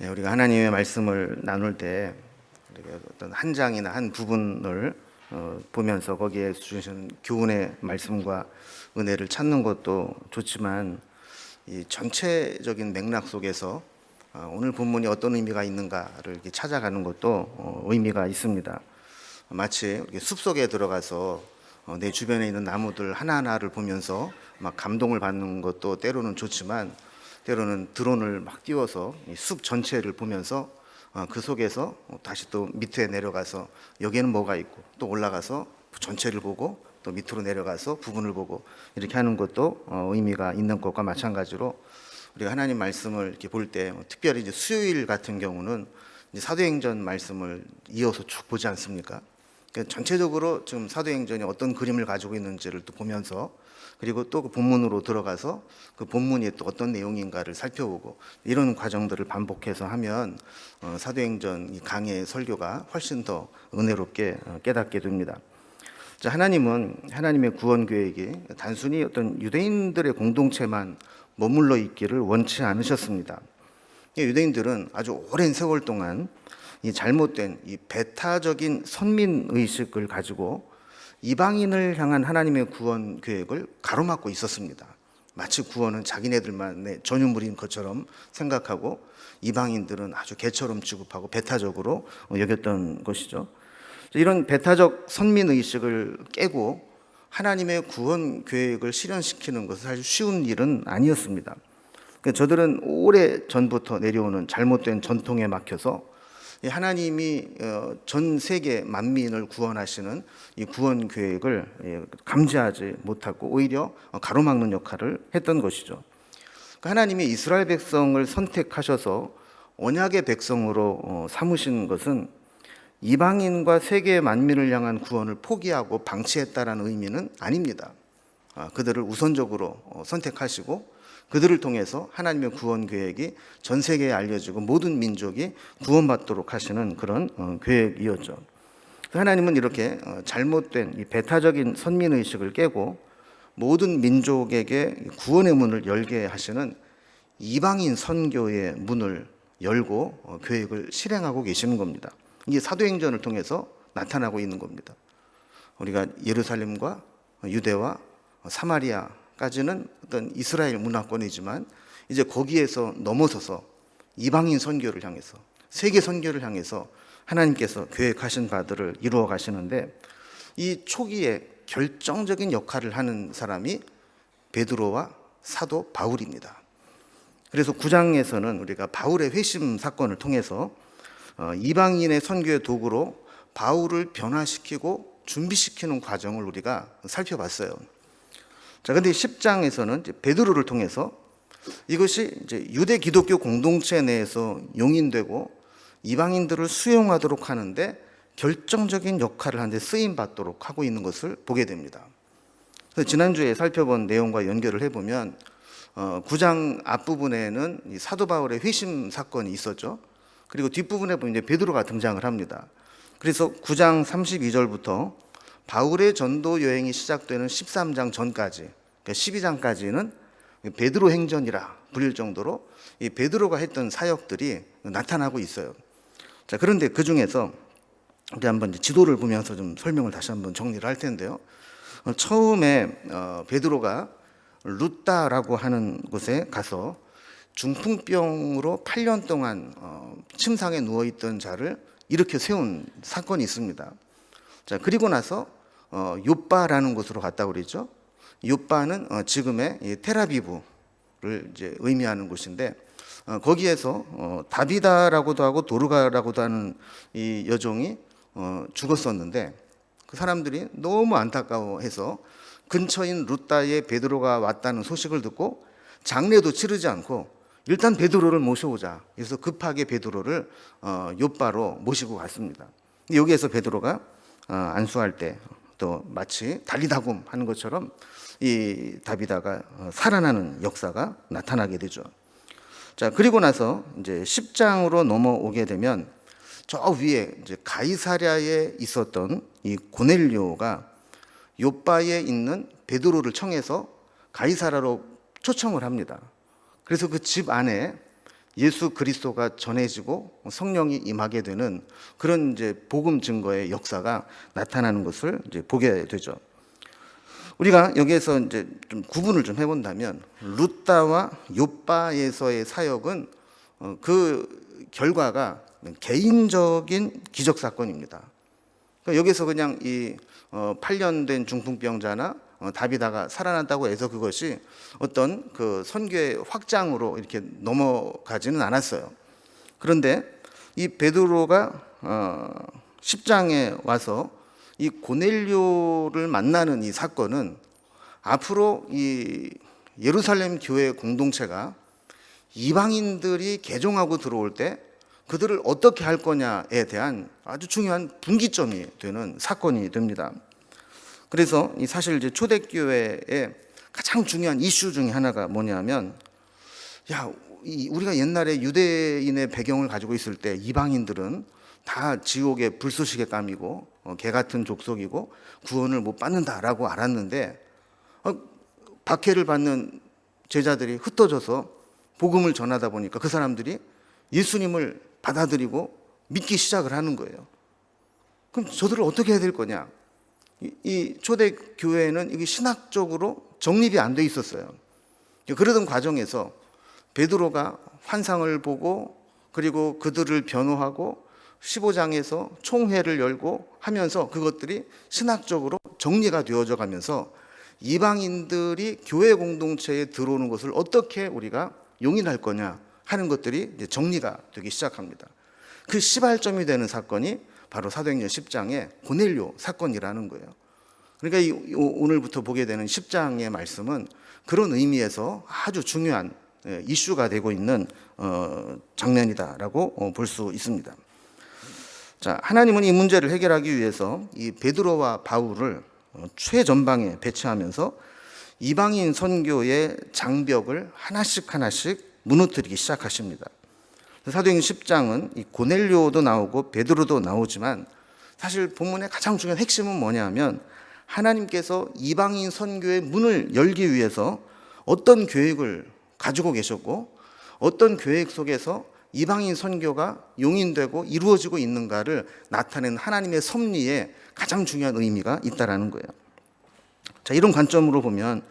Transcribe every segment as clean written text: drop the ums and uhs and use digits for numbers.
우리가 하나님의 말씀을 나눌 때 우리가 어떤 한 장이나 한 부분을 보면서 거기에 주신 교훈의 말씀과 은혜를 찾는 것도 좋지만 이 전체적인 맥락 속에서 오늘 본문이 어떤 의미가 있는가를 이렇게 찾아가는 것도 의미가 있습니다. 마치 이렇게 숲속에 들어가서 내 주변에 있는 나무들 하나하나를 보면서 막 감동을 받는 것도 때로는 좋지만, 때로는 드론을 막 띄워서 이 숲 전체를 보면서 그 속에서 다시 또 밑에 내려가서 여기에는 뭐가 있고, 또 올라가서 전체를 보고 또 밑으로 내려가서 부분을 보고, 이렇게 하는 것도 의미가 있는 것과 마찬가지로 우리가 하나님 말씀을 이렇게 볼 때, 특별히 이제 수요일 같은 경우는 이제 사도행전 말씀을 이어서 쭉 보지 않습니까? 그러니까 전체적으로 지금 사도행전이 어떤 그림을 가지고 있는지를 또 보면서, 그리고 또 그 본문으로 들어가서 그 본문이 또 어떤 내용인가를 살펴보고, 이런 과정들을 반복해서 하면 사도행전 이 강의 설교가 훨씬 더 은혜롭게 깨닫게 됩니다. 하나님은 하나님의 구원 계획이 단순히 어떤 유대인들의 공동체만 머물러 있기를 원치 않으셨습니다. 유대인들은 아주 오랜 세월 동안 이 잘못된 이 배타적인 선민 의식을 가지고 이방인을 향한 하나님의 구원 계획을 가로막고 있었습니다. 마치 구원은 자기네들만의 전유물인 것처럼 생각하고 이방인들은 아주 개처럼 취급하고 배타적으로 여겼던 것이죠. 이런 배타적 선민 의식을 깨고 하나님의 구원 계획을 실현시키는 것은 사실 쉬운 일은 아니었습니다. 저들은 오래 전부터 내려오는 잘못된 전통에 막혀서 하나님이 전 세계 만민을 구원하시는 이 구원 계획을 감지하지 못하고 오히려 가로막는 역할을 했던 것이죠. 하나님이 이스라엘 백성을 선택하셔서 언약의 백성으로 삼으신 것은 이방인과 세계 만민을 향한 구원을 포기하고 방치했다라는 의미는 아닙니다. 그들을 우선적으로 선택하시고 그들을 통해서 하나님의 구원 계획이 전 세계에 알려지고 모든 민족이 구원받도록 하시는 그런 계획이었죠. 하나님은 이렇게 잘못된 이 배타적인 선민의식을 깨고 모든 민족에게 구원의 문을 열게 하시는 이방인 선교의 문을 열고 계획을 실행하고 계시는 겁니다. 이게 사도행전을 통해서 나타나고 있는 겁니다. 우리가 예루살렘과 유대와 사마리아까지는 어떤 이스라엘 문화권이지만 이제 거기에서 넘어서서 이방인 선교를 향해서, 세계 선교를 향해서 하나님께서 계획하신 바들을 이루어 가시는데, 이 초기에 결정적인 역할을 하는 사람이 베드로와 사도 바울입니다. 그래서 9장에서는 우리가 바울의 회심 사건을 통해서 이방인의 선교의 도구로 바울을 변화시키고 준비시키는 과정을 우리가 살펴봤어요. 그런데 10장에서는 이제 베드로를 통해서 이것이 이제 유대 기독교 공동체 내에서 용인되고 이방인들을 수용하도록 하는데 결정적인 역할을 하는데 쓰임 받도록 하고 있는 것을 보게 됩니다. 그래서 지난주에 살펴본 내용과 연결을 해보면 9장 앞부분에는 이 사도 바울의 회심 사건이 있었죠. 그리고 뒷부분에 보면 이제 베드로가 등장을 합니다. 그래서 9장 32절부터 바울의 전도 여행이 시작되는 13장 전까지, 그러니까 12장까지는 베드로 행전이라 불릴 정도로 이 베드로가 했던 사역들이 나타나고 있어요. 그런데 그 중에서 우리 한번 지도를 보면서 좀 설명을 다시 한번 정리를 할 텐데요. 처음에 베드로가 루따라고 하는 곳에 가서 중풍병으로 8년 동안 침상에 누워있던 자를 일으켜 세운 사건이 있습니다. 그리고 나서 요빠라는 곳으로 갔다고 그랬죠. 요빠는 지금의 텔아비브를 이제 의미하는 곳인데, 거기에서 다비다라고도 하고 도르가라고도 하는 이 여종이 죽었었는데, 그 사람들이 너무 안타까워해서 근처인 루따에 베드로가 왔다는 소식을 듣고 장례도 치르지 않고 일단 베드로를 모셔오자. 그래서 급하게 베드로를 요빠로 모시고 갔습니다. 여기에서 베드로가 안수할 때 또 마치 달리다굼 하는 것처럼 이 다비다가 살아나는 역사가 나타나게 되죠. 그리고 나서 이제 10장으로 넘어오게 되면 저 위에 이제 가이사랴에 있었던 이 고넬료가 요빠에 있는 베드로를 청해서 가이사랴로 초청을 합니다. 그래서 그 집 안에 예수 그리스도가 전해지고 성령이 임하게 되는 그런 이제 복음 증거의 역사가 나타나는 것을 이제 보게 되죠. 우리가 여기에서 이제 좀 구분을 좀 해본다면 루다와 욥바에서의 사역은 그 결과가 개인적인 기적 사건입니다. 그러니까 여기서 그냥 이 8년 된 중풍병자나 다비다가 살아났다고 해서 그것이 어떤 그 선교의 확장으로 이렇게 넘어가지는 않았어요. 그런데 이 베드로가 10장에 와서 이 고넬료를 만나는 이 사건은 앞으로 이 예루살렘 교회 공동체가 이방인들이 개종하고 들어올 때 그들을 어떻게 할 거냐에 대한 아주 중요한 분기점이 되는 사건이 됩니다. 그래서 사실 이제 초대교회의 가장 중요한 이슈 중에 하나가 뭐냐면, 우리가 옛날에 유대인의 배경을 가지고 있을 때 이방인들은 다 지옥의 불쏘시개 감이고 개 같은 족속이고 구원을 못 받는다라고 알았는데, 박해를 받는 제자들이 흩어져서 복음을 전하다 보니까 그 사람들이 예수님을 받아들이고 믿기 시작을 하는 거예요. 그럼 저들을 어떻게 해야 될 거냐? 이 초대 교회는 이게 신학적으로 정립이 안 돼 있었어요. 그러던 과정에서 베드로가 환상을 보고 그리고 그들을 변호하고 15장에서 총회를 열고 하면서 그것들이 신학적으로 정리가 되어져 가면서 이방인들이 교회 공동체에 들어오는 것을 어떻게 우리가 용인할 거냐 하는 것들이 이제 정리가 되기 시작합니다. 그 시발점이 되는 사건이 바로 사도행전 10장의 고넬료 사건이라는 거예요. 그러니까 오늘부터 보게 되는 10장의 말씀은 그런 의미에서 아주 중요한 이슈가 되고 있는 장면이다라고 볼 수 있습니다. 자, 하나님은 이 문제를 해결하기 위해서 이 베드로와 바울을 최전방에 배치하면서 이방인 선교의 장벽을 하나씩 무너뜨리기 시작하십니다. 사도행전 10장은 이 고넬료도 나오고 베드로도 나오지만 사실 본문의 가장 중요한 핵심은 뭐냐면 하나님께서 이방인 선교의 문을 열기 위해서 어떤 계획을 가지고 계셨고 어떤 계획 속에서 이방인 선교가 용인되고 이루어지고 있는가를 나타낸 하나님의 섭리에 가장 중요한 의미가 있다라는 거예요. 자, 이런 관점으로 보면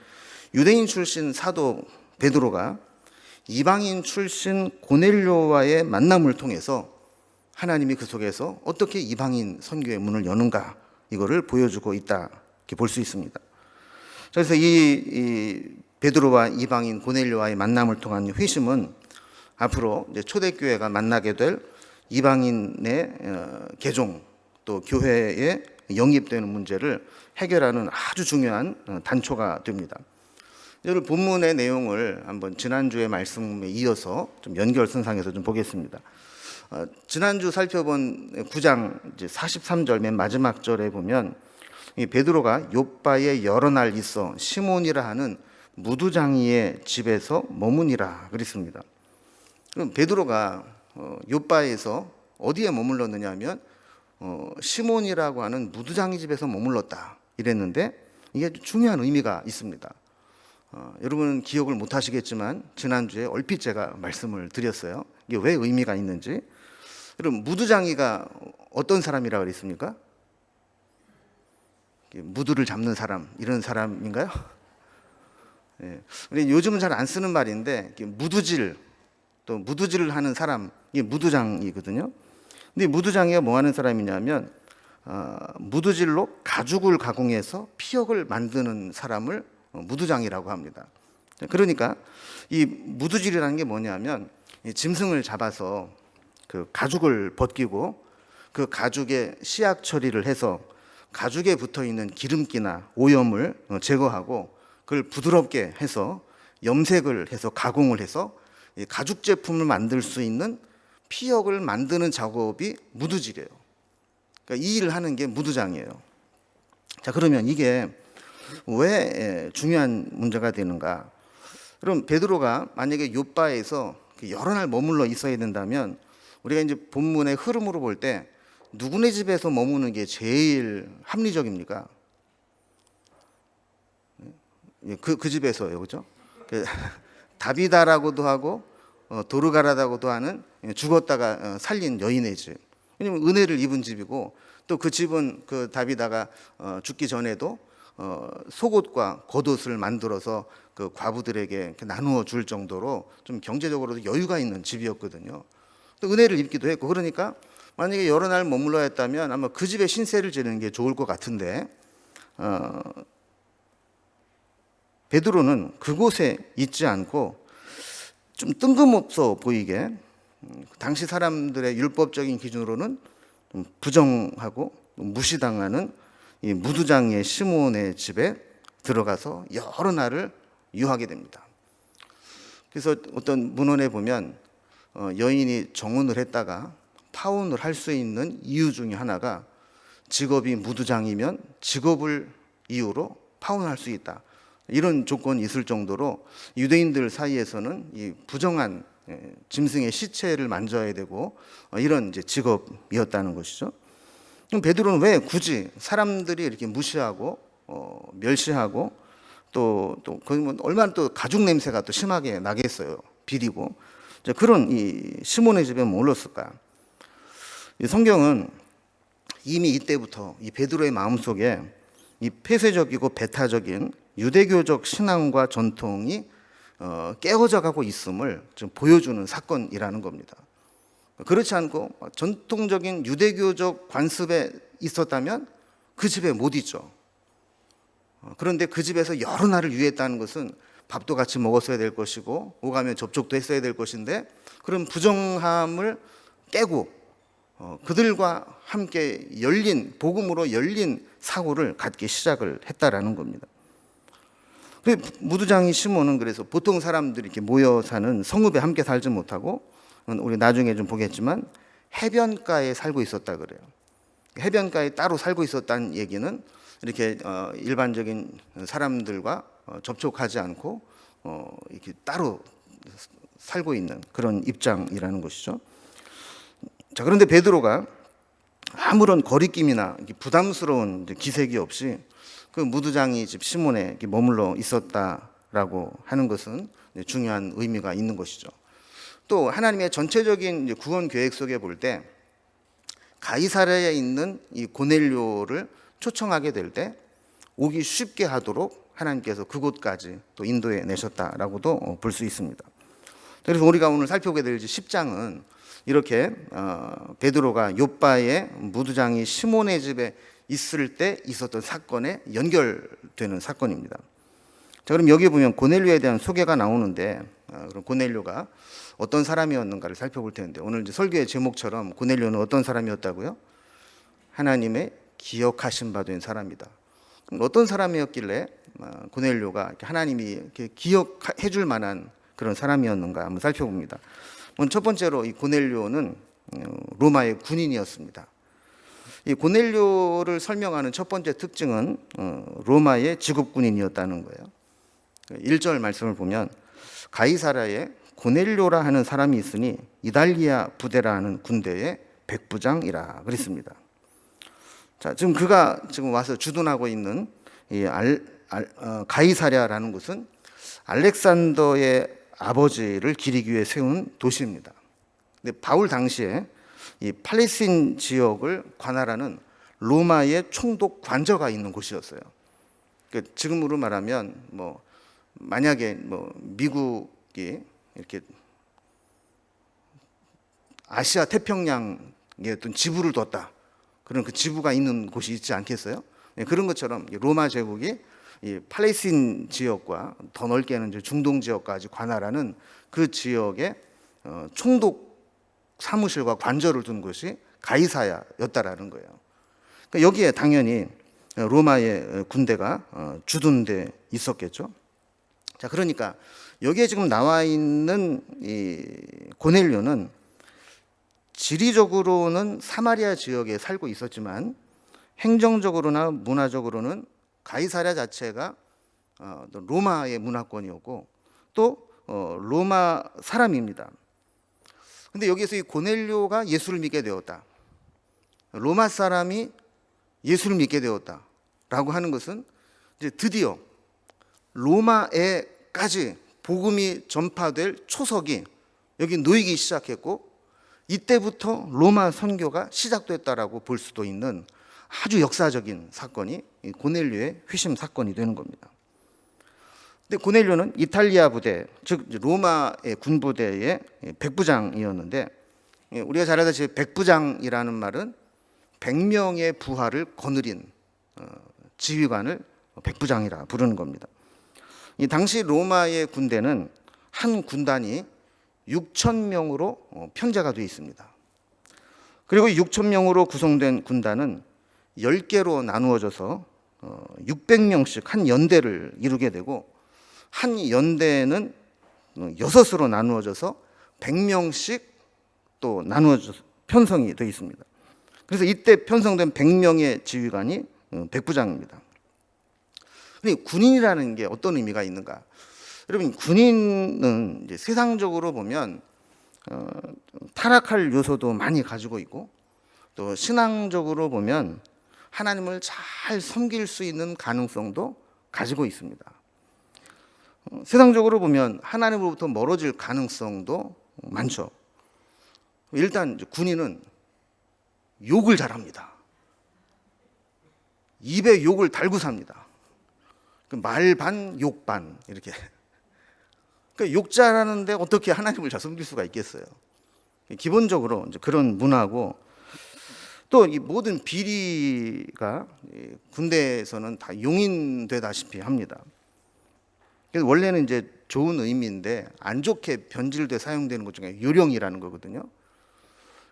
유대인 출신 사도 베드로가 이방인 출신 고넬료와의 만남을 통해서 하나님이 그 속에서 어떻게 이방인 선교의 문을 여는가 이거를 보여주고 있다 이렇게 볼 수 있습니다. 그래서 이 베드로와 이방인 고넬료와의 만남을 통한 회심은 앞으로 이제 초대교회가 만나게 될 이방인의 개종 또 교회에 영입되는 문제를 해결하는 아주 중요한 단초가 됩니다. 오늘 본문의 내용을 한번 지난주의 말씀에 이어서 좀 연결선상에서 좀 보겠습니다. 지난주 살펴본 9장 이제 43절 맨 마지막 절에 보면 이 베드로가 욥바에 여러 날 있어 시몬이라 하는 무두장이의 집에서 머무니라 그랬습니다. 그럼 베드로가 욥바에서 어디에 머물렀느냐 하면 시몬이라고 하는 무두장이 집에서 머물렀다 이랬는데 이게 중요한 의미가 있습니다. 여러분은 기억을 못 하시겠지만 지난주에 얼핏 제가 말씀을 드렸어요. 이게 왜 의미가 있는지. 여러분 무두장이가 어떤 사람이라고 그랬습니까? 무두를 잡는 사람 이런 사람인가요? 예. 요즘은 잘 안 쓰는 말인데 무두질 또 무두질을 하는 사람 이게 무두장이거든요. 근데 무두장이가 뭐 하는 사람이냐면 무두질로 가죽을 가공해서 피혁을 만드는 사람을 무두장이라고 합니다. 그러니까 이 무두질이라는 게 뭐냐면 짐승을 잡아서 그 가죽을 벗기고 그 가죽에 시약 처리를 해서 가죽에 붙어 있는 기름기나 오염을 제거하고 그걸 부드럽게 해서 염색을 해서 가공을 해서 가죽 제품을 만들 수 있는 피혁을 만드는 작업이 무두질이에요. 그러니까 이 일을 하는 게 무두장이에요. 자, 그러면 이게 왜 중요한 문제가 되는가? 그럼 베드로가 만약에 욥바에서 여러 날 머물러 있어야 된다면 우리가 이제 본문의 흐름으로 볼 때 누구네 집에서 머무는 게 제일 합리적입니까? 그 집에서요, 그죠? 다비다라고도 하고 도르가라다고도 하는 죽었다가 살린 여인의 집. 왜냐면 은혜를 입은 집이고 또 그 집은 그 다비다가 죽기 전에도 속옷과 겉옷을 만들어서 그 과부들에게 나누어 줄 정도로 좀 경제적으로도 여유가 있는 집이었거든요. 또 은혜를 입기도 했고, 그러니까 만약에 여러 날 머물러야 했다면 아마 그 집에 신세를 지는 게 좋을 것 같은데 베드로는 그곳에 있지 않고 좀 뜬금없어 보이게 당시 사람들의 율법적인 기준으로는 좀 부정하고 무시당하는 이 무두장의 시몬의 집에 들어가서 여러 날을 유하게 됩니다. 그래서 어떤 문헌에 보면 여인이 정혼을 했다가 파혼을 할 수 있는 이유 중에 하나가 직업이 무두장이면 직업을 이유로 파혼할 수 있다, 이런 조건이 있을 정도로 유대인들 사이에서는 이 부정한 짐승의 시체를 만져야 되고 이런 이제 직업이었다는 것이죠. 그럼 베드로는 왜 굳이 사람들이 이렇게 무시하고 멸시하고 또 거기 뭐 얼마나 또 가죽 냄새가 또 심하게 나겠어요. 비리고. 그런 이 시몬의 집에 몰랐을까? 이 성경은 이미 이때부터 이 베드로의 마음속에 이 폐쇄적이고 배타적인 유대교적 신앙과 전통이 깨어져 가고 있음을 좀 보여주는 사건이라는 겁니다. 그렇지 않고 전통적인 유대교적 관습에 있었다면 그 집에 못 있죠. 그런데 그 집에서 여러 날을 유했다는 것은 밥도 같이 먹었어야 될 것이고 오가면 접촉도 했어야 될 것인데 그런 부정함을 깨고 그들과 함께 열린 복음으로 열린 사고를 갖기 시작을 했다라는 겁니다. 무두장이 시몬은 그래서 보통 사람들이 이렇게 모여 사는 성읍에 함께 살지 못하고 우리 나중에 좀 보겠지만 해변가에 살고 있었다 그래요. 해변가에 따로 살고 있었다는 얘기는 이렇게 일반적인 사람들과 접촉하지 않고 이렇게 따로 살고 있는 그런 입장이라는 것이죠. 자, 그런데 베드로가 아무런 거리낌이나 부담스러운 기색이 없이 그 무두장이 집 시몬에 머물러 있었다라고 하는 것은 중요한 의미가 있는 것이죠. 또 하나님의 전체적인 구원 계획 속에 볼 때 가이사랴에 있는 이 고넬료를 초청하게 될 때 오기 쉽게 하도록 하나님께서 그곳까지 또 인도해 내셨다라고도 볼 수 있습니다. 그래서 우리가 오늘 살펴보게 될 10장은 이렇게 베드로가 욥바의 무두장이 시몬의 집에 있을 때 있었던 사건에 연결되는 사건입니다. 자, 그럼 여기 보면 고넬료에 대한 소개가 나오는데 그럼 고넬료가 어떤 사람이었는가를 살펴볼 텐데 오늘 이제 설교의 제목처럼 고넬료는 어떤 사람이었다고요? 하나님의 기억하신 바 된 사람이다. 그럼 어떤 사람이었길래 고넬료가 하나님이 이렇게 기억해 줄 만한 그런 사람이었는가 한번 살펴봅니다. 첫 번째로 이 고넬료는 로마의 군인이었습니다. 이 고넬료를 설명하는 첫 번째 특징은 로마의 지급군인이었다는 거예요. 1절 말씀을 보면 가이사랴에 고넬료라 하는 사람이 있으니 이달리아 부대라 하는 군대의 백부장이라 그랬습니다. 자, 지금 그가 지금 와서 주둔하고 있는 이 가이사랴라는 곳은 알렉산더의 아버지를 기리기 위해 세운 도시입니다. 근데 바울 당시에 이 팔레스틴 지역을 관할하는 로마의 총독 관저가 있는 곳이었어요. 그러니까 지금으로 말하면 만약에 미국이 이렇게 아시아 태평양에 어떤 지부를 뒀다, 그런 그 지부가 있는 곳이 있지 않겠어요? 그런 것처럼 로마 제국이 이 팔레스틴 지역과 더 넓게는 중동 지역까지 관할하는 그 지역에 총독 사무실과 관저를 둔 곳이 가이사야였다라는 거예요. 그러니까 여기에 당연히 로마의 군대가 주둔돼 있었겠죠. 자, 그러니까 여기에 지금 나와 있는 이 고넬료는 지리적으로는 사마리아 지역에 살고 있었지만 행정적으로나 문화적으로는 가이사랴 자체가 로마의 문화권이었고 또 로마 사람입니다. 근데 여기서 이 고넬료가 예수를 믿게 되었다, 로마 사람이 예수를 믿게 되었다라고 하는 것은 이제 드디어 로마에까지 복음이 전파될 초석이 여기 놓이기 시작했고 이때부터 로마 선교가 시작됐다라고 볼 수도 있는 아주 역사적인 사건이 고넬료의 회심 사건이 되는 겁니다. 근데 고넬료는 이탈리아 부대, 즉 로마의 군부대의 백부장이었는데, 우리가 잘 알다시피 백부장이라는 말은 100명의 부하를 거느린 지휘관을 백부장이라 부르는 겁니다. 이 당시 로마의 군대는 한 군단이 6,000명으로 편제가 되어 있습니다. 그리고 6,000명으로 구성된 군단은 10개로 나누어져서 600명씩 한 연대를 이루게 되고, 한 연대는 6으로 나누어져서 100명씩 또 나누어져서 편성이 되어 있습니다. 그래서 이때 편성된 100명의 지휘관이 백부장입니다. 근데 군인이라는 게 어떤 의미가 있는가? 여러분, 군인은 이제 세상적으로 보면 타락할 요소도 많이 가지고 있고, 또 신앙적으로 보면 하나님을 잘 섬길 수 있는 가능성도 가지고 있습니다. 세상적으로 보면 하나님으로부터 멀어질 가능성도 많죠. 일단 군인은 욕을 잘합니다. 입에 욕을 달고 삽니다. 말 반, 욕 반 이렇게. 그러니까 욕 잘하는데 어떻게 하나님을 잘 섬길 수가 있겠어요? 기본적으로 이제 그런 문화고, 또 이 모든 비리가 군대에서는 다 용인되다시피 합니다. 그래서 원래는 이제 좋은 의미인데 안 좋게 변질돼 사용되는 것 중에 요령이라는 거거든요.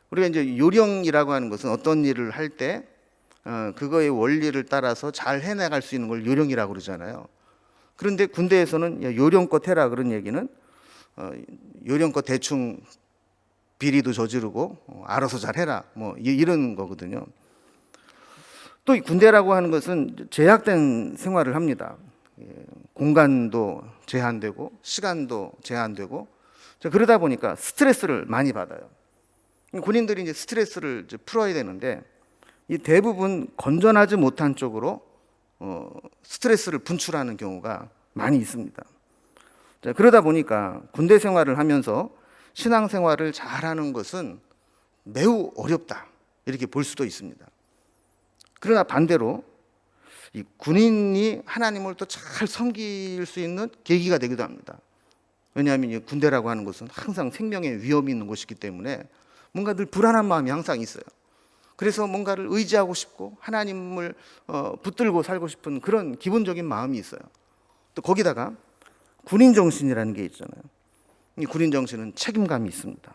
우리가 이제 요령이라고 하는 것은 어떤 일을 할 때 그거의 원리를 따라서 잘 해나갈 수 있는 걸 요령이라고 그러잖아요. 그런데 군대에서는 요령껏 해라 그런 얘기는 요령껏 대충 비리도 저지르고 알아서 잘 해라 뭐 이런 거거든요. 또 이 군대라고 하는 것은 제약된 생활을 합니다. 공간도 제한되고 시간도 제한되고, 그러다 보니까 스트레스를 많이 받아요. 군인들이 이제 스트레스를 이제 풀어야 되는데 이 대부분 건전하지 못한 쪽으로 스트레스를 분출하는 경우가 많이 있습니다. 그러다 보니까 군대 생활을 하면서 신앙 생활을 잘하는 것은 매우 어렵다 이렇게 볼 수도 있습니다. 그러나 반대로 이 군인이 하나님을 또 잘 섬길 수 있는 계기가 되기도 합니다. 왜냐하면 이 군대라고 하는 것은 항상 생명의 위험이 있는 곳이기 때문에 뭔가 늘 불안한 마음이 항상 있어요. 그래서 뭔가를 의지하고 싶고 하나님을 붙들고 살고 싶은 그런 기본적인 마음이 있어요. 또 거기다가 군인 정신이라는 게 있잖아요. 이 군인 정신은 책임감이 있습니다.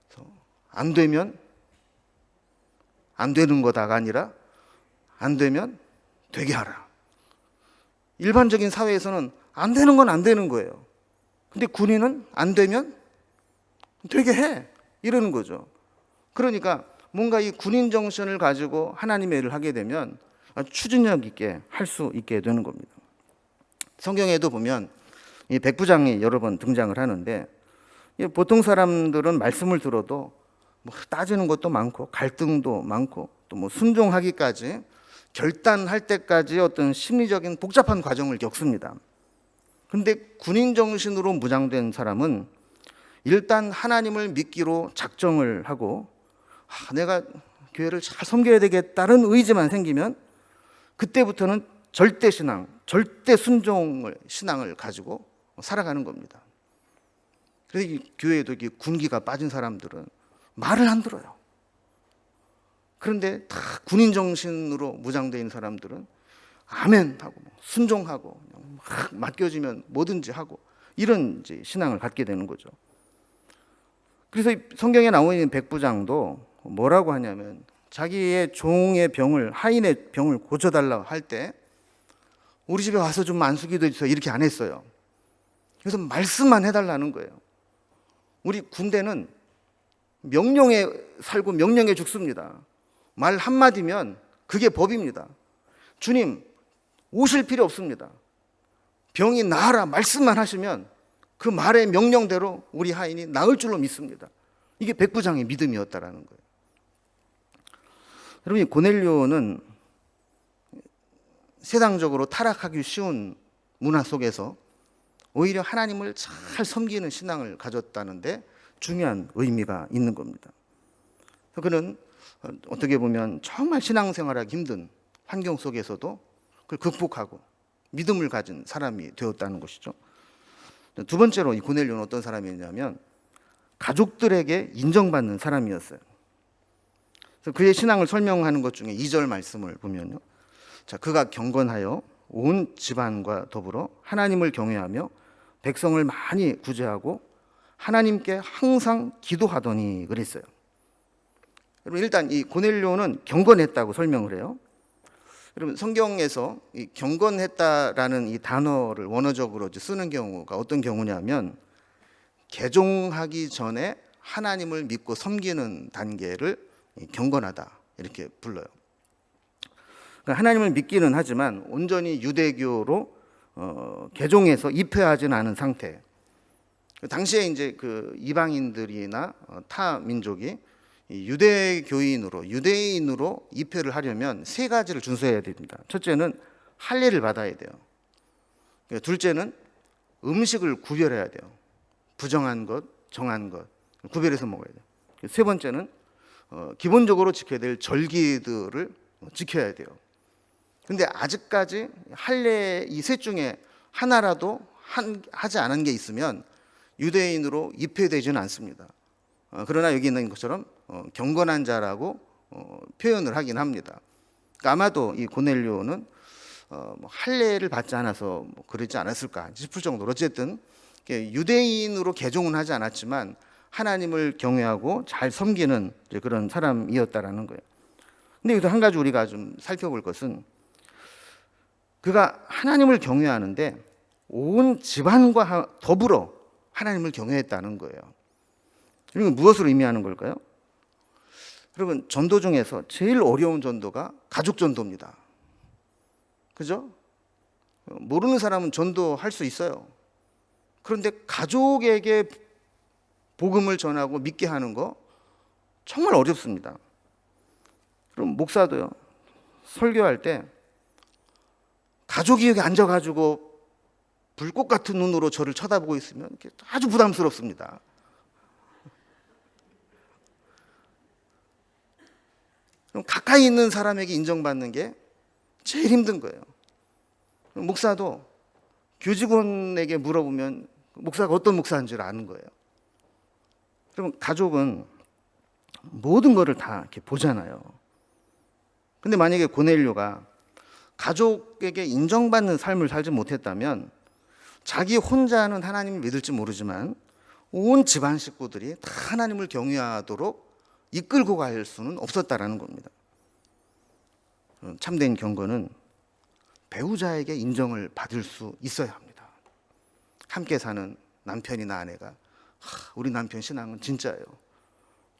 그래서 안 되면 안 되는 거다가 아니라 안 되면 되게 하라. 일반적인 사회에서는 안 되는 건 안 되는 거예요. 근데 군인은 안 되면 되게 해. 이러는 거죠. 그러니까 뭔가 이 군인 정신을 가지고 하나님의 일을 하게 되면 아주 추진력 있게 할 수 있게 되는 겁니다. 성경에도 보면 이 백부장이 여러 번 등장을 하는데, 보통 사람들은 말씀을 들어도 뭐 따지는 것도 많고 갈등도 많고 또 뭐 순종하기까지 결단할 때까지 어떤 심리적인 복잡한 과정을 겪습니다. 그런데 군인 정신으로 무장된 사람은 일단 하나님을 믿기로 작정을 하고 내가 교회를 잘 섬겨야 되겠다는 의지만 생기면 그때부터는 절대 신앙, 절대 순종을 신앙을 가지고 살아가는 겁니다. 그래서 이 교회에도 이렇게 군기가 빠진 사람들은 말을 안 들어요. 그런데 다 군인 정신으로 무장되어 있는 사람들은 아멘 하고 순종하고 막 맡겨지면 뭐든지 하고 이런 이제 신앙을 갖게 되는 거죠. 그래서 성경에 나와 있는 백부장도 뭐라고 하냐면 자기의 종의 병을, 하인의 병을 고쳐달라고 할 때 우리 집에 와서 좀 안수기도 해주세요 이렇게 안 했어요. 그래서 말씀만 해달라는 거예요. 우리 군대는 명령에 살고 명령에 죽습니다. 말 한마디면 그게 법입니다. 주님 오실 필요 없습니다. 병이 나아라 말씀만 하시면 그 말의 명령대로 우리 하인이 나을 줄로 믿습니다. 이게 백부장의 믿음이었다라는 거예요. 여러분, 고넬료는 세상적으로 타락하기 쉬운 문화 속에서 오히려 하나님을 잘 섬기는 신앙을 가졌다는데 중요한 의미가 있는 겁니다. 그는 어떻게 보면 정말 신앙생활하기 힘든 환경 속에서도 그걸 극복하고 믿음을 가진 사람이 되었다는 것이죠. 두 번째로 이 고넬료는 어떤 사람이었냐면 가족들에게 인정받는 사람이었어요. 그래서 그의 신앙을 설명하는 것 중에 2절 말씀을 보면요. 자, 그가 경건하여 온 집안과 더불어 하나님을 경외하며 백성을 많이 구제하고 하나님께 항상 기도하더니 그랬어요. 여러분, 일단 이 고넬료는 경건했다고 설명을 해요. 여러분, 성경에서 이 경건했다라는 이 단어를 원어적으로 쓰는 경우가 어떤 경우냐면 개종하기 전에 하나님을 믿고 섬기는 단계를 경건하다 이렇게 불러요. 그러니까 하나님을 믿기는 하지만 온전히 유대교로 개종해서 입회하지는 않은 상태. 당시에 이제 그 이방인들이나 타 민족이 유대인으로 입회를 하려면 세 가지를 준수해야 됩니다. 첫째는 할례를 받아야 돼요. 둘째는 음식을 구별해야 돼요. 부정한 것, 정한 것 구별해서 먹어야 돼요. 세 번째는 기본적으로 지켜야 될 절기들을 지켜야 돼요. 근데 아직까지 할례 이 셋 중에 하나라도 하지 않은 게 있으면 유대인으로 입회되지는 않습니다. 그러나 여기 있는 것처럼 경건한 자라고 표현을 하긴 합니다. 그러니까 아마도 이 고넬료는 할례를 받지 않아서 그러지 않았을까 싶을 정도로 어쨌든 유대인으로 개종은 하지 않았지만 하나님을 경외하고 잘 섬기는 그런 사람이었다라는 거예요. 근데 여기서 한 가지 우리가 좀 살펴볼 것은 그가 하나님을 경외하는데 온 집안과 더불어 하나님을 경외했다는 거예요. 이건 무엇을 의미하는 걸까요? 여러분, 전도 중에서 제일 어려운 전도가 가족 전도입니다. 그죠? 모르는 사람은 전도할 수 있어요. 그런데 가족에게 복음을 전하고 믿게 하는 거 정말 어렵습니다. 그럼 목사도요, 설교할 때 가족이 여기 앉아가지고 불꽃 같은 눈으로 저를 쳐다보고 있으면 아주 부담스럽습니다. 그럼 가까이 있는 사람에게 인정받는 게 제일 힘든 거예요. 목사도 교직원에게 물어보면 목사가 어떤 목사인 줄 아는 거예요. 그럼 가족은 모든 것을 다 이렇게 보잖아요. 근데 만약에 고넬료가 가족에게 인정받는 삶을 살지 못했다면 자기 혼자는 하나님을 믿을지 모르지만 온 집안 식구들이 다 하나님을 경외하도록 이끌고 갈 수는 없었다라는 겁니다. 참된 경건은 배우자에게 인정을 받을 수 있어야 합니다. 함께 사는 남편이나 아내가 우리 남편 신앙은 진짜예요.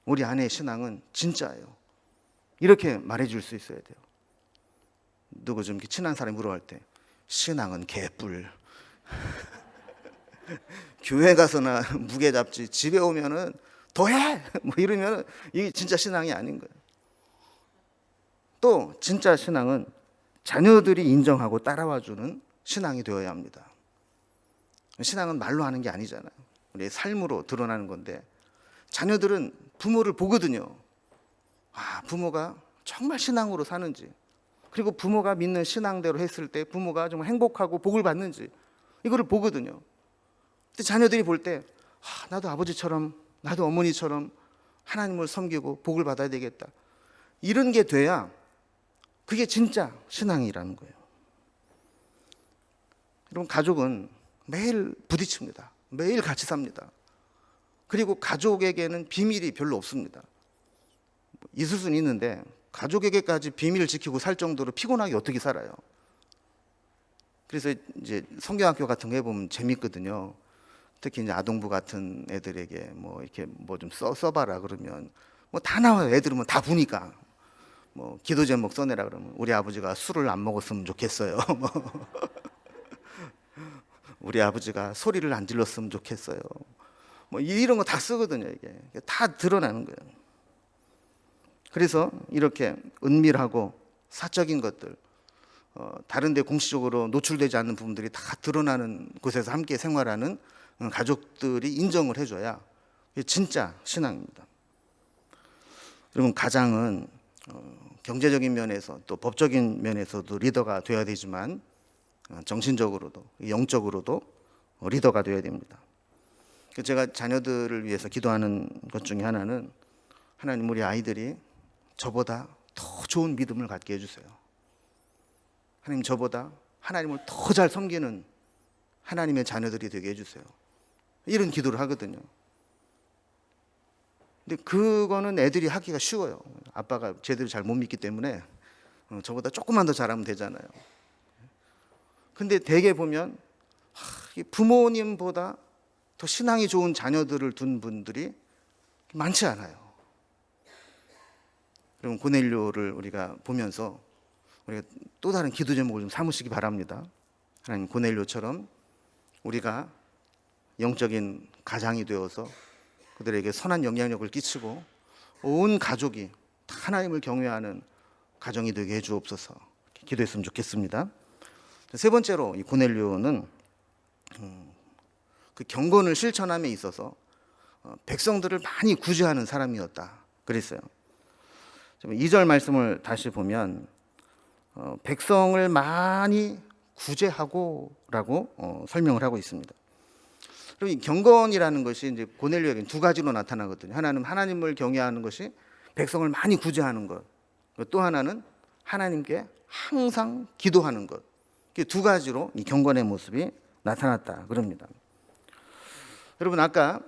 우리 아내의 신앙은 진짜예요. 이렇게 말해줄 수 있어야 돼요. 누구 좀 친한 사람이 물어볼 때 신앙은 개뿔. 교회 가서나 무게 잡지 집에 오면은 더해 뭐 이러면 이게 진짜 신앙이 아닌 거예요. 또 진짜 신앙은 자녀들이 인정하고 따라와주는 신앙이 되어야 합니다. 신앙은 말로 하는 게 아니잖아요. 우리의 삶으로 드러나는 건데 자녀들은 부모를 보거든요. 부모가 정말 신앙으로 사는지, 그리고 부모가 믿는 신앙대로 했을 때 부모가 정말 행복하고 복을 받는지 이거를 보거든요. 근데 자녀들이 볼 때 나도 아버지처럼 나도 어머니처럼 하나님을 섬기고 복을 받아야 되겠다, 이런 게 돼야 그게 진짜 신앙이라는 거예요. 여러분, 가족은 매일 부딪힙니다. 매일 같이 삽니다. 그리고 가족에게는 비밀이 별로 없습니다. 있을 수는 있는데 가족에게까지 비밀을 지키고 살 정도로 피곤하게 어떻게 살아요? 그래서 이제 성경학교 같은 거 해보면 재밌거든요. 특히 이제 아동부 같은 애들에게 뭐 이렇게 뭐 좀 써봐라 그러면 뭐 다 나와요. 애들은 뭐 다 보니까. 뭐 기도 제목 써내라 그러면 우리 아버지가 술을 안 먹었으면 좋겠어요. 우리 아버지가 소리를 안 질렀으면 좋겠어요. 뭐 이런 거 다 쓰거든요. 이게 다 드러나는 거예요. 그래서 이렇게 은밀하고 사적인 것들, 다른 데 공식적으로 노출되지 않는 부분들이 다 드러나는 곳에서 함께 생활하는 가족들이 인정을 해줘야 이게 진짜 신앙입니다. 여러분, 가장은 경제적인 면에서 또 법적인 면에서도 리더가 되어야 되지만 정신적으로도 영적으로도 리더가 되어야 됩니다. 제가 자녀들을 위해서 기도하는 것 중에 하나는, 하나님, 우리 아이들이 저보다 더 좋은 믿음을 갖게 해주세요. 하나님, 저보다 하나님을 더 잘 섬기는 하나님의 자녀들이 되게 해주세요. 이런 기도를 하거든요. 근데 그거는 애들이 하기가 쉬워요. 아빠가 제대로 잘 못 믿기 때문에 저보다 조금만 더 잘하면 되잖아요. 근데 대개 보면 부모님보다 더 신앙이 좋은 자녀들을 둔 분들이 많지 않아요. 그럼 고넬료를 우리가 보면서 우리가 또 다른 기도 제목을 좀 삼으시기 바랍니다. 하나님, 고넬료처럼 우리가 영적인 가장이 되어서 그들에게 선한 영향력을 끼치고 온 가족이 다 하나님을 경외하는 가정이 되게 해주옵소서, 기도했으면 좋겠습니다. 세 번째로, 이 고넬료는 그 경건을 실천함에 있어서 백성들을 많이 구제하는 사람이었다 그랬어요. 2절 말씀을 다시 보면 백성을 많이 구제하고라고 설명을 하고 있습니다. 그럼 이 경건이라는 것이 이제 고넬료에게는 두 가지로 나타나거든요. 하나는 하나님을 경외하는 것이 백성을 많이 구제하는 것, 또 하나는 하나님께 항상 기도하는 것. 두 가지로 이 경건의 모습이 나타났다 그럽니다. 여러분, 아까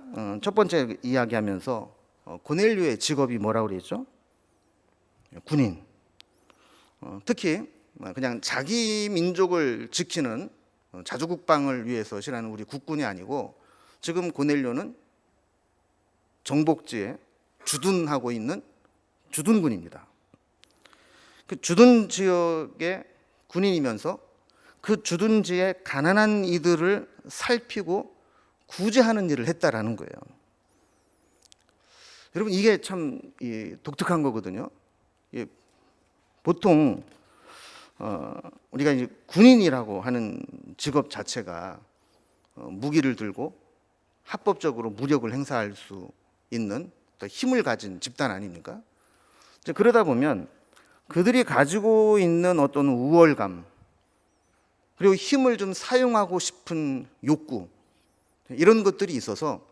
첫 번째 이야기하면서 고넬료의 직업이 뭐라고 그랬죠? 군인. 특히 그냥 자기 민족을 지키는 자주국방을 위해서 실하는 우리 국군이 아니고, 지금 고넬료는 정복지에 주둔하고 있는 주둔군입니다. 그 주둔 지역의 군인이면서 그 주둔지의 가난한 이들을 살피고 구제하는 일을 했다라는 거예요. 여러분, 이게 참 독특한 거거든요. 보통 우리가 이제 군인이라고 하는 직업 자체가 무기를 들고 합법적으로 무력을 행사할 수 있는 힘을 가진 집단 아닙니까? 그러다 보면 그들이 가지고 있는 어떤 우월감, 그리고 힘을 좀 사용하고 싶은 욕구, 이런 것들이 있어서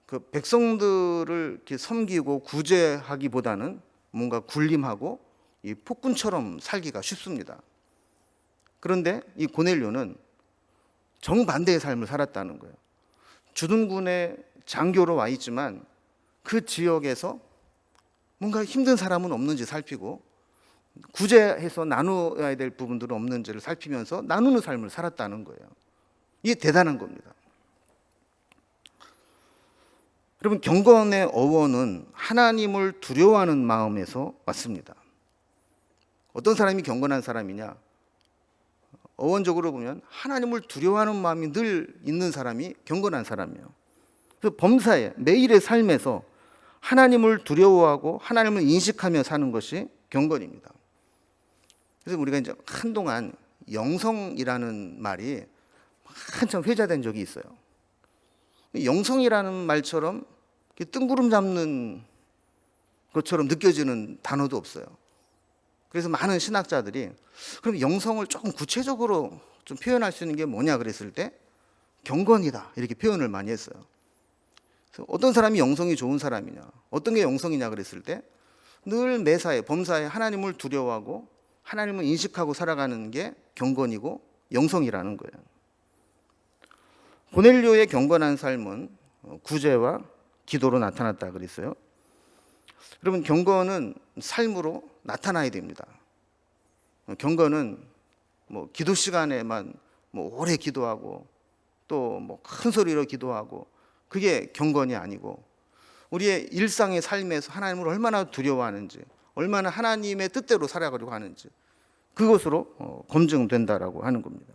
그 백성들을 이렇게 섬기고 구제하기보다는 뭔가 군림하고 이 폭군처럼 살기가 쉽습니다. 그런데 이 고넬료는 정반대의 삶을 살았다는 거예요. 주둔군의 장교로 와 있지만 그 지역에서 뭔가 힘든 사람은 없는지 살피고, 구제해서 나누어야 될 부분들은 없는지를 살피면서 나누는 삶을 살았다는 거예요. 이게 대단한 겁니다. 여러분, 경건의 어원은 하나님을 두려워하는 마음에서 왔습니다. 어떤 사람이 경건한 사람이냐? 어원적으로 보면 하나님을 두려워하는 마음이 늘 있는 사람이 경건한 사람이에요. 그래서 범사에, 매일의 삶에서 하나님을 두려워하고 하나님을 인식하며 사는 것이 경건입니다. 그래서 우리가 이제 한동안 영성이라는 말이 한참 회자된 적이 있어요. 영성이라는 말처럼 뜬구름 잡는 것처럼 느껴지는 단어도 없어요. 그래서 많은 신학자들이 그럼 영성을 조금 구체적으로 좀 표현할 수 있는 게 뭐냐 그랬을 때 경건이다, 이렇게 표현을 많이 했어요. 그래서 어떤 사람이 영성이 좋은 사람이냐, 어떤 게 영성이냐 그랬을 때 늘 매사에, 범사에 하나님을 두려워하고 하나님을 인식하고 살아가는 게 경건이고 영성이라는 거예요. 고넬료의 경건한 삶은 구제와 기도로 나타났다 그랬어요. 여러분, 경건은 삶으로 나타나야 됩니다. 경건은 뭐 기도 시간에만 뭐 오래 기도하고 또 뭐 큰 소리로 기도하고 그게 경건이 아니고, 우리의 일상의 삶에서 하나님을 얼마나 두려워하는지, 얼마나 하나님의 뜻대로 살아가려고 하는지, 그것으로 검증된다라고 하는 겁니다.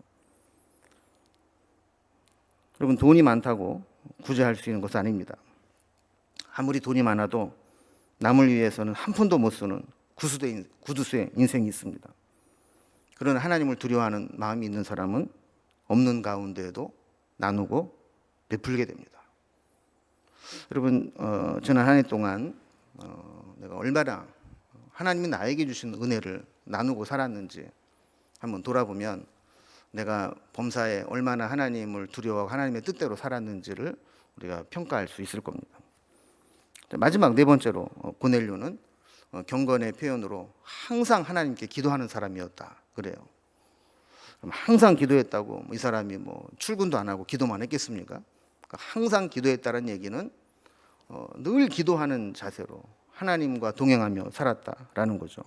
여러분, 돈이 많다고 구제할 수 있는 것은 아닙니다. 아무리 돈이 많아도 남을 위해서는 한 푼도 못 쓰는 구두쇠 인생이 있습니다. 그런 하나님을 두려워하는 마음이 있는 사람은 없는 가운데에도 나누고 베풀게 됩니다. 여러분, 지난 한 해 동안 내가 얼마나 하나님이 나에게 주신 은혜를 나누고 살았는지 한번 돌아보면 내가 범사에 얼마나 하나님을 두려워하고 하나님의 뜻대로 살았는지를 우리가 평가할 수 있을 겁니다. 마지막 네 번째로 고넬료는 경건의 표현으로 항상 하나님께 기도하는 사람이었다 그래요. 그럼 항상 기도했다고 이 사람이 출근도 안 하고 기도만 했겠습니까? 그러니까 항상 기도했다는 얘기는 늘 기도하는 자세로 하나님과 동행하며 살았다라는 거죠.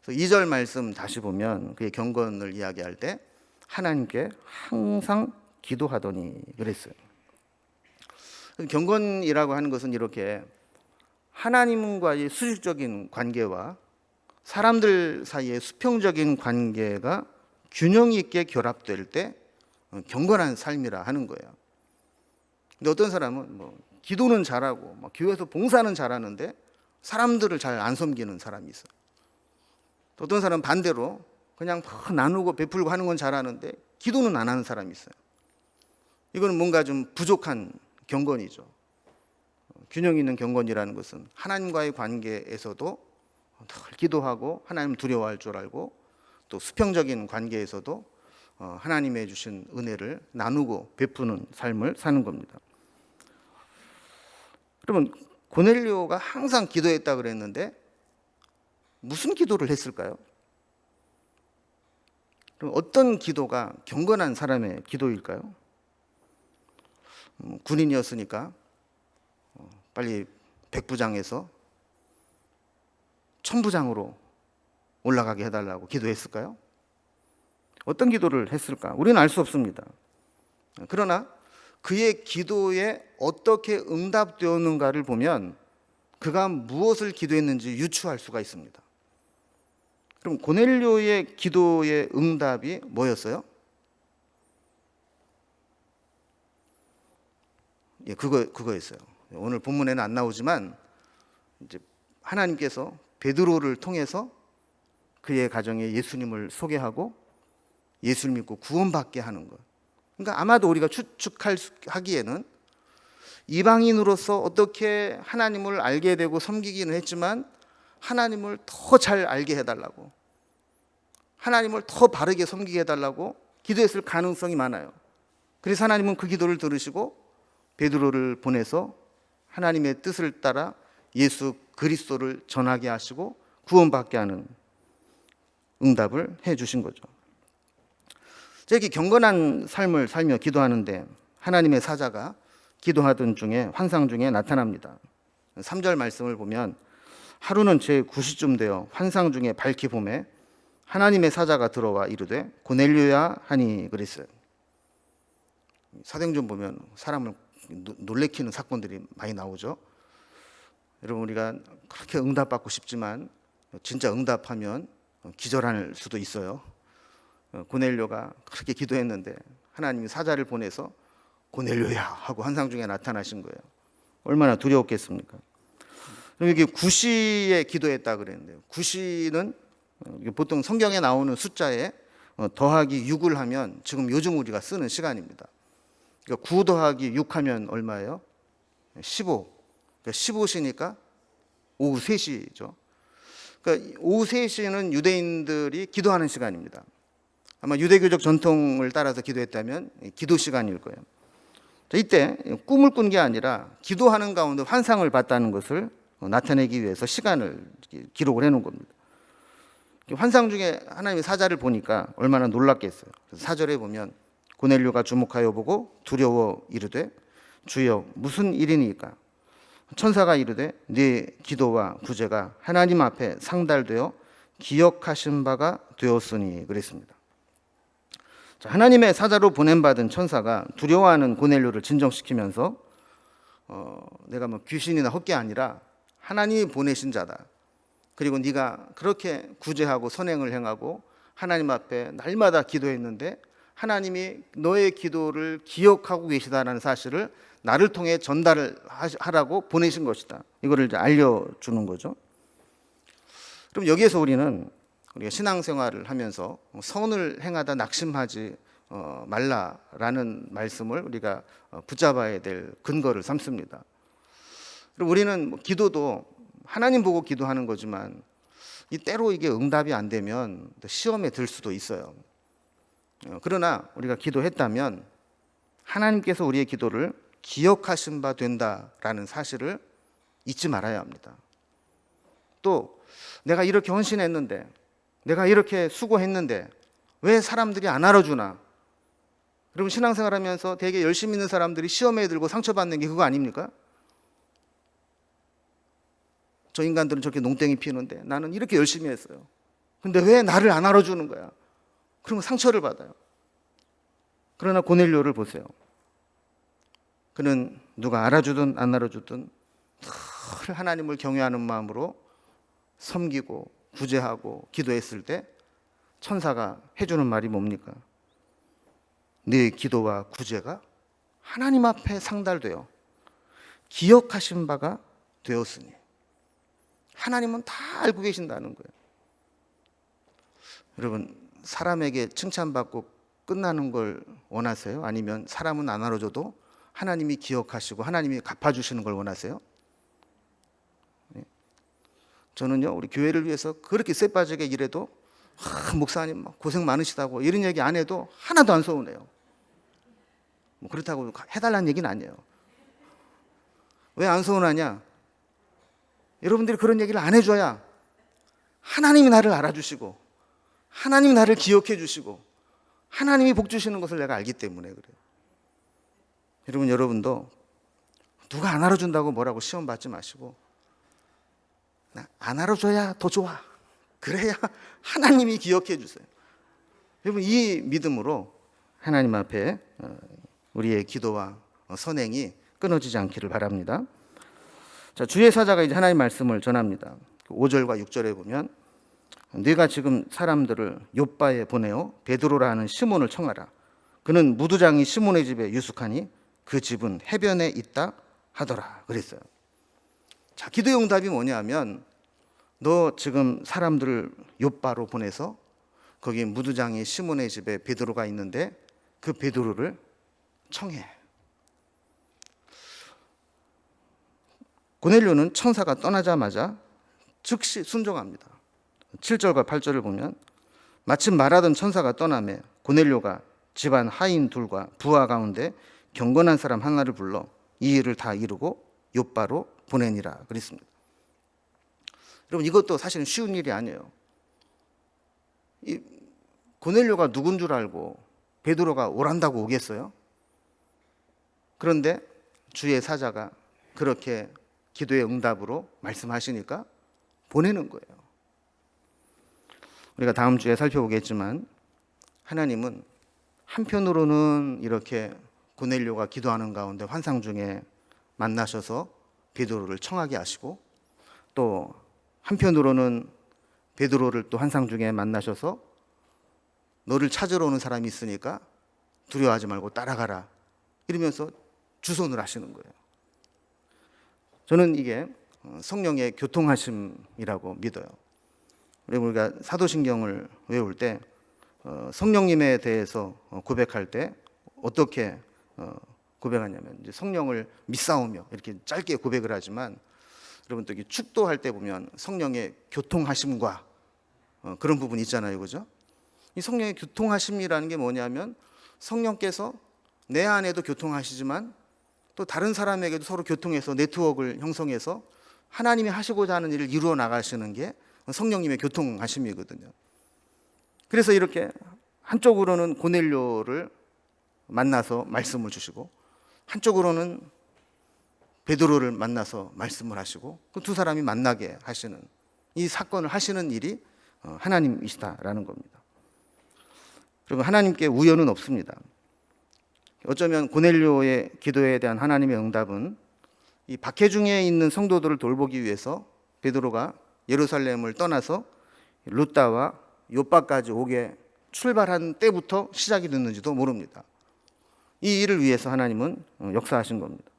그래서 2절 말씀 다시 보면 그의 경건을 이야기할 때 하나님께 항상 기도하더니 그랬어요. 경건이라고 하는 것은 이렇게 하나님과의 수직적인 관계와 사람들 사이의 수평적인 관계가 균형 있게 결합될 때 경건한 삶이라 하는 거예요. 근데 어떤 사람은 기도는 잘하고 교회에서 봉사는 잘하는데 사람들을 잘 안 섬기는 사람이 있어요. 또 어떤 사람은 반대로 그냥 나누고 베풀고 하는 건 잘하는데 기도는 안 하는 사람이 있어요. 이거는 뭔가 좀 부족한 경건이죠. 균형 있는 경건이라는 것은 하나님과의 관계에서도 늘 기도하고 하나님 두려워할 줄 알고 또 수평적인 관계에서도 하나님의 주신 은혜를 나누고 베푸는 삶을 사는 겁니다. 그러면 고넬료가 항상 기도했다 그랬는데 무슨 기도를 했을까요? 그럼 어떤 기도가 경건한 사람의 기도일까요? 군인이었으니까 빨리 백부장에서 천부장으로 올라가게 해달라고 기도했을까요? 어떤 기도를 했을까? 우리는 알 수 없습니다. 그러나 그의 기도에 어떻게 응답되었는가를 보면 그가 무엇을 기도했는지 유추할 수가 있습니다. 그럼 고넬료의 기도의 응답이 뭐였어요? 예, 그거였어요. 오늘 본문에는 안 나오지만 이제 하나님께서 베드로를 통해서 그의 가정에 예수님을 소개하고 예수를 믿고 구원받게 하는 것. 그러니까 아마도 우리가 추측하기에는 이방인으로서 어떻게 하나님을 알게 되고 섬기기는 했지만 하나님을 더 잘 알게 해달라고, 하나님을 더 바르게 섬기게 해달라고 기도했을 가능성이 많아요. 그래서 하나님은 그 기도를 들으시고 베드로를 보내서 하나님의 뜻을 따라 예수 그리스도를 전하게 하시고 구원받게 하는 응답을 해 주신 거죠. 이렇게 경건한 삶을 살며 기도하는데 하나님의 사자가 기도하던 중에 환상 중에 나타납니다. 3절 말씀을 보면 하루는 제 9시쯤 되어 환상 중에 밝히 봄에 하나님의 사자가 들어와 이르되 고넬료야 하니 그랬어요. 사도행전 보면 사람을 놀래키는 사건들이 많이 나오죠. 여러분, 우리가 그렇게 응답받고 싶지만 진짜 응답하면 기절할 수도 있어요. 고넬료가 그렇게 기도했는데 하나님이 사자를 보내서 고넬료야 하고 환상 중에 나타나신 거예요. 얼마나 두려웠겠습니까? 여기 구시에 기도했다 그랬는데요. 구시는 보통 성경에 나오는 숫자에 더하기 6을 하면 지금 요즘 우리가 쓰는 시간입니다. 그러니까 9 더하기 6 하면 얼마예요? 15. 그러니까 15시니까 오후 3시죠. 그러니까 오후 3시는 유대인들이 기도하는 시간입니다. 아마 유대교적 전통을 따라서 기도했다면 기도 시간일 거예요. 이때 꿈을 꾼 게 아니라 기도하는 가운데 환상을 봤다는 것을 나타내기 위해서 시간을 기록을 해놓은 겁니다. 환상 중에 하나님의 사자를 보니까 얼마나 놀랐겠어요. 4절에 보면 고넬료가 주목하여 보고 두려워 이르되 주여 무슨 일이니까? 천사가 이르되 네 기도와 구제가 하나님 앞에 상달되어 기억하신 바가 되었으니 그랬습니다. 하나님의 사자로 보냄받은 천사가 두려워하는 고넬료를 진정시키면서 내가 귀신이나 헛개 아니라 하나님이 보내신 자다. 그리고 네가 그렇게 구제하고 선행을 행하고 하나님 앞에 날마다 기도했는데 하나님이 너의 기도를 기억하고 계시다는 사실을 나를 통해 전달을 하라고 보내신 것이다. 이거를 이제 알려주는 거죠. 그럼 여기에서 우리가 신앙생활을 하면서 선을 행하다 낙심하지 말라라는 말씀을 우리가 붙잡아야 될 근거를 삼습니다. 그리고 우리는 기도도 하나님 보고 기도하는 거지만 이 때로 이게 응답이 안 되면 시험에 들 수도 있어요. 그러나 우리가 기도했다면 하나님께서 우리의 기도를 기억하신 바 된다라는 사실을 잊지 말아야 합니다. 또 내가 이렇게 헌신했는데, 내가 이렇게 수고했는데 왜 사람들이 안 알아주나? 여러분, 신앙생활하면서 되게 열심히 있는 사람들이 시험에 들고 상처받는 게 그거 아닙니까? 저 인간들은 저렇게 농땡이 피우는데 나는 이렇게 열심히 했어요. 근데 왜 나를 안 알아주는 거야? 그러면 상처를 받아요. 그러나 고넬료를 보세요. 그는 누가 알아주든 안 알아주든 늘 하나님을 경외하는 마음으로 섬기고 구제하고 기도했을 때 천사가 해주는 말이 뭡니까? 네 기도와 구제가 하나님 앞에 상달되어 기억하신 바가 되었으니. 하나님은 다 알고 계신다는 거예요. 여러분, 사람에게 칭찬받고 끝나는 걸 원하세요? 아니면 사람은 안 알아줘도 하나님이 기억하시고 하나님이 갚아주시는 걸 원하세요? 저는요, 우리 교회를 위해서 그렇게 쎄빠지게 일해도 목사님 고생 많으시다고 이런 얘기 안 해도 하나도 안 서운해요. 뭐 그렇다고 해달라는 얘기는 아니에요. 왜 안 서운하냐? 여러분들이 그런 얘기를 안 해줘야 하나님이 나를 알아주시고 하나님이 나를 기억해 주시고 하나님이 복 주시는 것을 내가 알기 때문에 그래요. 여러분도 누가 안 알아준다고 뭐라고 시험 받지 마시고 안 알아줘야 더 좋아. 그래야 하나님이 기억해 주세요. 여러분, 이 믿음으로 하나님 앞에 우리의 기도와 선행이 끊어지지 않기를 바랍니다. 자, 주의 사자가 이제 하나님 말씀을 전합니다. 5절과 6절에 보면 네가 지금 사람들을 욥바에 보내어 베드로라 하는 시몬을 청하라. 그는 무두장이 시몬의 집에 유숙하니 그 집은 해변에 있다 하더라 그랬어요. 자, 기도의 응답이 뭐냐면 너 지금 사람들을 욥바로 보내서 거기 무두장이 시몬의 집에 베드로가 있는데 그 베드로를 청해. 고넬료는 천사가 떠나자마자 즉시 순종합니다. 7절과 8절을 보면 마침 말하던 천사가 떠나매 고넬료가 집안 하인 둘과 부하 가운데 경건한 사람 하나를 불러 이 일을 다 이루고 욥바로 보내니라 그랬습니다. 여러분, 이것도 사실은 쉬운 일이 아니에요. 이 고넬료가 누군 줄 알고 베드로가 오란다고 오겠어요? 그런데 주의 사자가 그렇게 기도의 응답으로 말씀하시니까 보내는 거예요. 우리가 다음 주에 살펴보겠지만 하나님은 한편으로는 이렇게 고넬료가 기도하는 가운데 환상 중에 만나셔서 베드로를 청하게 하시고 또 한편으로는 베드로를 또 환상 중에 만나셔서 너를 찾으러 오는 사람이 있으니까 두려워하지 말고 따라가라 이러면서 주선을 하시는 거예요. 저는 이게 성령의 교통하심이라고 믿어요. 우리가 사도신경을 외울 때 성령님에 대해서 고백할 때 어떻게 고백하냐면 이제 성령을 믿사오며 이렇게 짧게 고백을 하지만 여러분 또 축도할 때 보면 성령의 교통하심과 그런 부분이 있잖아요, 그죠? 이 성령의 교통하심이라는 게 뭐냐면 성령께서 내 안에도 교통하시지만 또 다른 사람에게도 서로 교통해서 네트워크를 형성해서 하나님이 하시고자 하는 일을 이루어 나가시는 게 성령님의 교통하심이거든요. 그래서 이렇게 한쪽으로는 고넬료를 만나서 말씀을 주시고 한쪽으로는 베드로를 만나서 말씀을 하시고 그 두 사람이 만나게 하시는 이 사건을 하시는 일이 하나님이시다라는 겁니다. 그리고 하나님께 우연은 없습니다. 어쩌면 고넬료의 기도에 대한 하나님의 응답은 이 박해중에 있는 성도들을 돌보기 위해서 베드로가 예루살렘을 떠나서 루다와 욥바까지 오게 출발한 때부터 시작이 됐는지도 모릅니다. 이 일을 위해서 하나님은 역사하신 겁니다.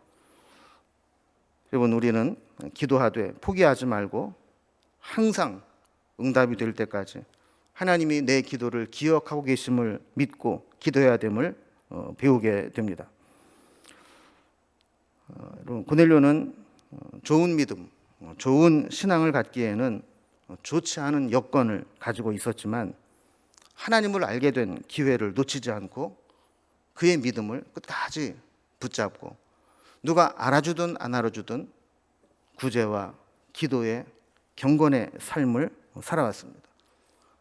여러분, 우리는 기도하되 포기하지 말고 항상 응답이 될 때까지 하나님이 내 기도를 기억하고 계심을 믿고 기도해야 됨을 배우게 됩니다. 여러분, 고넬료는 좋은 믿음, 좋은 신앙을 갖기에는 좋지 않은 여건을 가지고 있었지만 하나님을 알게 된 기회를 놓치지 않고 그의 믿음을 끝까지 붙잡고 누가 알아주든 안 알아주든 구제와 기도의 경건의 삶을 살아왔습니다.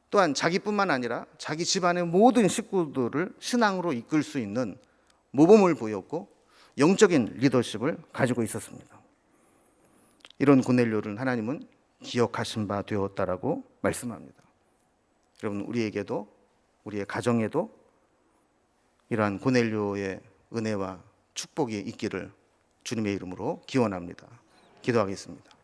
또한 자기뿐만 아니라 자기 집안의 모든 식구들을 신앙으로 이끌 수 있는 모범을 보였고 영적인 리더십을 가지고 있었습니다. 이런 고넬료를 하나님은 기억하신 바 되었다라고 말씀합니다. 여러분, 우리에게도 우리의 가정에도 이러한 고넬료의 은혜와 축복이 있기를 주님의 이름으로 기원합니다. 기도하겠습니다.